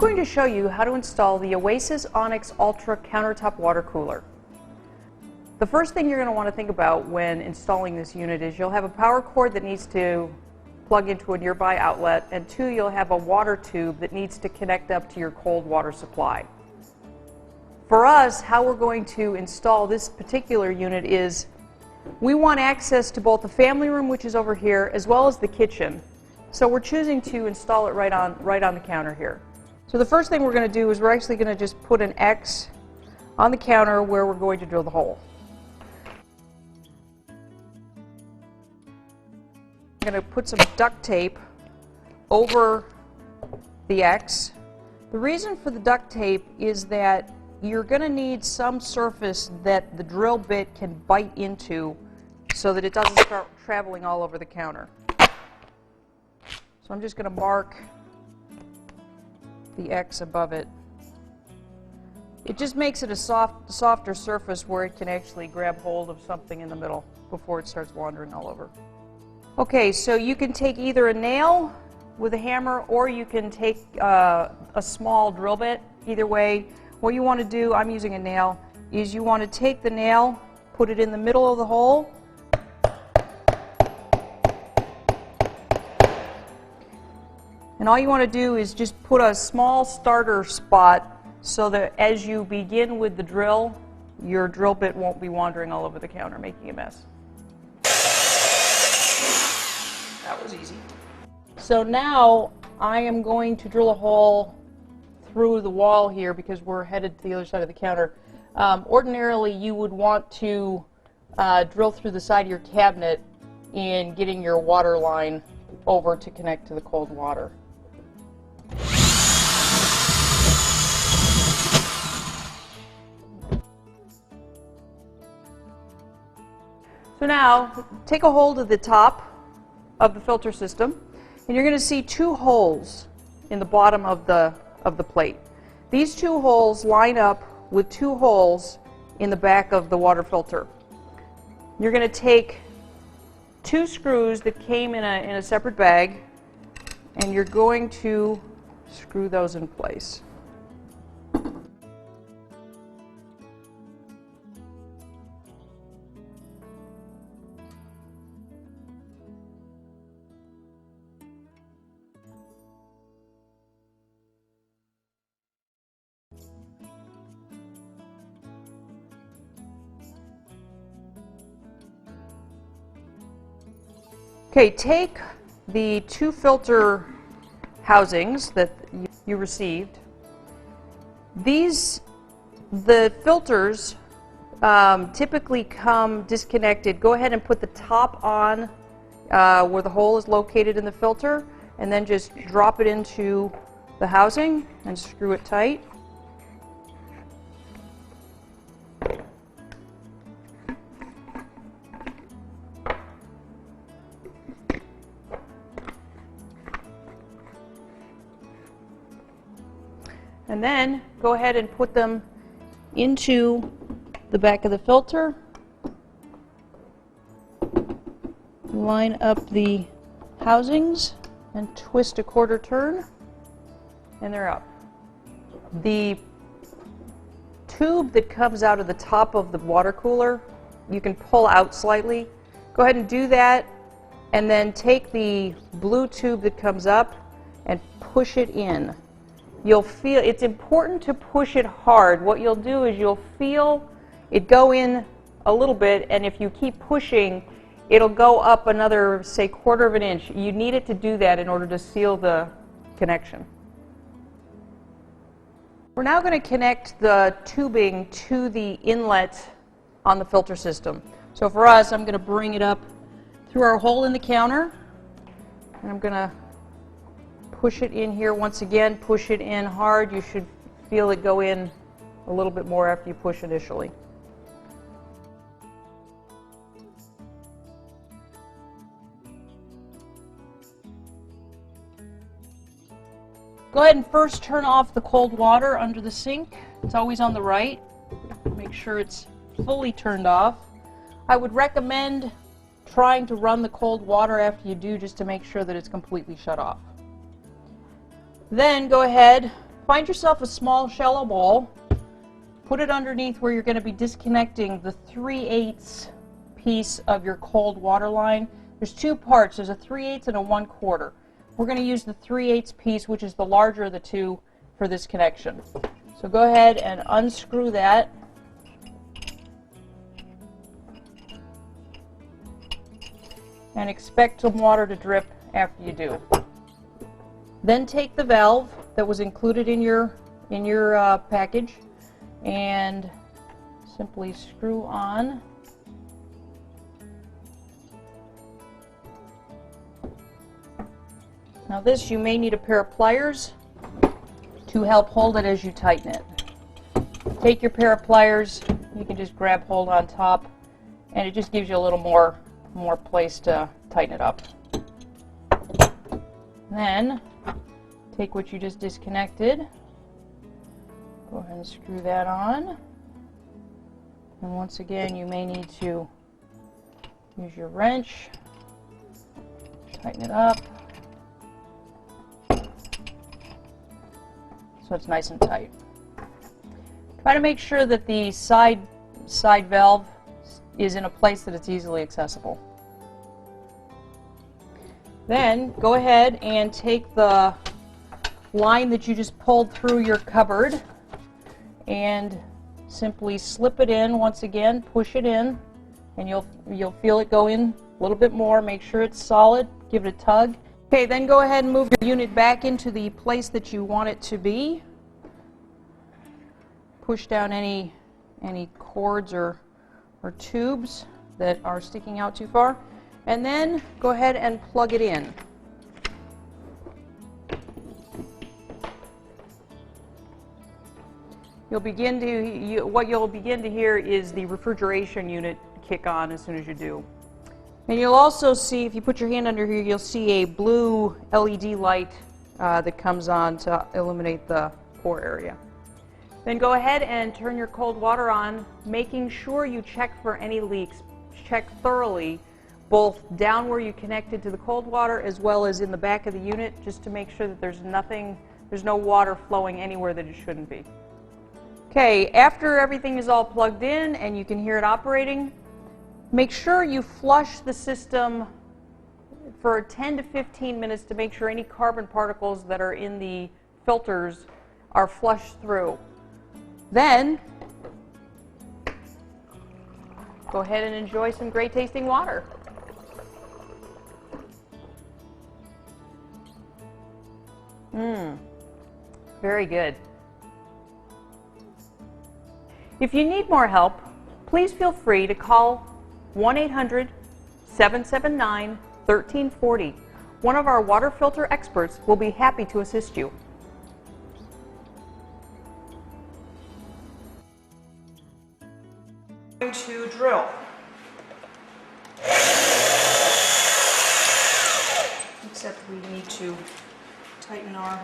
going to show you how to install the Oasis Onyx Ultra Countertop Water Cooler. The first thing you're going to want to think about when installing this unit is you'll have a power cord that needs to plug into a nearby outlet, and two, you'll have a water tube that needs to connect up to your cold water supply. For us, how we're going to install this particular unit is we want access to both the family room, which is over here, as well as the kitchen. So we're choosing to install it right on the counter here. So the first thing we're going to do is we're actually going to just put an X on the counter where we're going to drill the hole. I'm going to put some duct tape over the X. The reason for the duct tape is that you're going to need some surface that the drill bit can bite into so that it doesn't start traveling all over the counter. So I'm just going to mark the X above it. It just makes it a softer surface where it can actually grab hold of something in the middle before it starts wandering all over. Okay, so you can take either a nail with a hammer or you can take a small drill bit. Either way, what you want to do, I'm using a nail, is you want to take the nail, put it in the middle of the hole, and all you want to do is just put a small starter spot so that as you begin with the drill, your drill bit won't be wandering all over the counter making a mess. That was easy. So now I am going to drill a hole through the wall here because we're headed to the other side of the counter. Ordinarily you would want to drill through the side of your cabinet in getting your water line over to connect to the cold water. So now take a hold of the top of the filter system, and you're going to see two holes in the bottom of the plate. These two holes line up with two holes in the back of the water filter. You're going to take two screws that came in a separate bag, and you're going to screw those in place. Okay, take the two filter housings that you received. The filters typically come disconnected. Go ahead and put the top on where the hole is located in the filter, and then just drop it into the housing and screw it tight. And then go ahead and put them into the back of the filter. Line up the housings and twist a quarter turn, and they're up. The tube that comes out of the top of the water cooler, you can pull out slightly. Go ahead and do that, and then take the blue tube that comes up and push it in. You'll feel, it's important to push it hard. What you'll do is you'll feel it go in a little bit, and if you keep pushing, it'll go up another, say, 1/4 of an inch. You need it to do that in order to seal the connection. We're now going to connect the tubing to the inlet on the filter system. So for us, I'm going to bring it up through our hole in the counter, and I'm going to push it in here. Once again, push it in hard. You should feel it go in a little bit more after you push initially. Go ahead and first turn off the cold water under the sink. It's always on the right. Make sure it's fully turned off. I would recommend trying to run the cold water after you do, just to make sure that it's completely shut off. Then go ahead find yourself a small shallow bowl, put it underneath where you're going to be disconnecting the 3/8 piece of your cold water line. There's two parts, there's a 3/8 and a 1/4. We're going to use the 3/8 piece, which is the larger of the two, for this connection. So go ahead and unscrew that. And expect some water to drip after you do. Then take the valve that was included in your package and simply screw on. Now this, you may need a pair of pliers to help hold it as you tighten it. Take your pair of pliers, you can just grab hold on top, and it just gives you a little more place to tighten it up. Then take what you just disconnected, go ahead and screw that on, and once again you may need to use your wrench, tighten it up so it's nice and tight. Try to make sure that the side valve is in a place that it's easily accessible. Then go ahead and take the line that you just pulled through your cupboard and simply slip it in once again, push it in, and you'll feel it go in a little bit more. Make sure it's solid, give it a tug. Okay, then go ahead and move your unit back into the place that you want it to be. Push down any cords or tubes that are sticking out too far, and then go ahead and plug it in. What you'll begin to hear is the refrigeration unit kick on as soon as you do. And you'll also see, if you put your hand under here, you'll see a blue LED light that comes on to illuminate the pour area. Then go ahead and turn your cold water on, making sure you check for any leaks. Check thoroughly, both down where you connected to the cold water as well as in the back of the unit, just to make sure that there's no water flowing anywhere that it shouldn't be. Okay, after everything is all plugged in and you can hear it operating, make sure you flush the system for 10 to 15 minutes to make sure any carbon particles that are in the filters are flushed through. Then, go ahead and enjoy some great tasting water. Very good. If you need more help, please feel free to call 1-800-779-1340. One of our water filter experts will be happy to assist you. To drill. Except we need to tighten our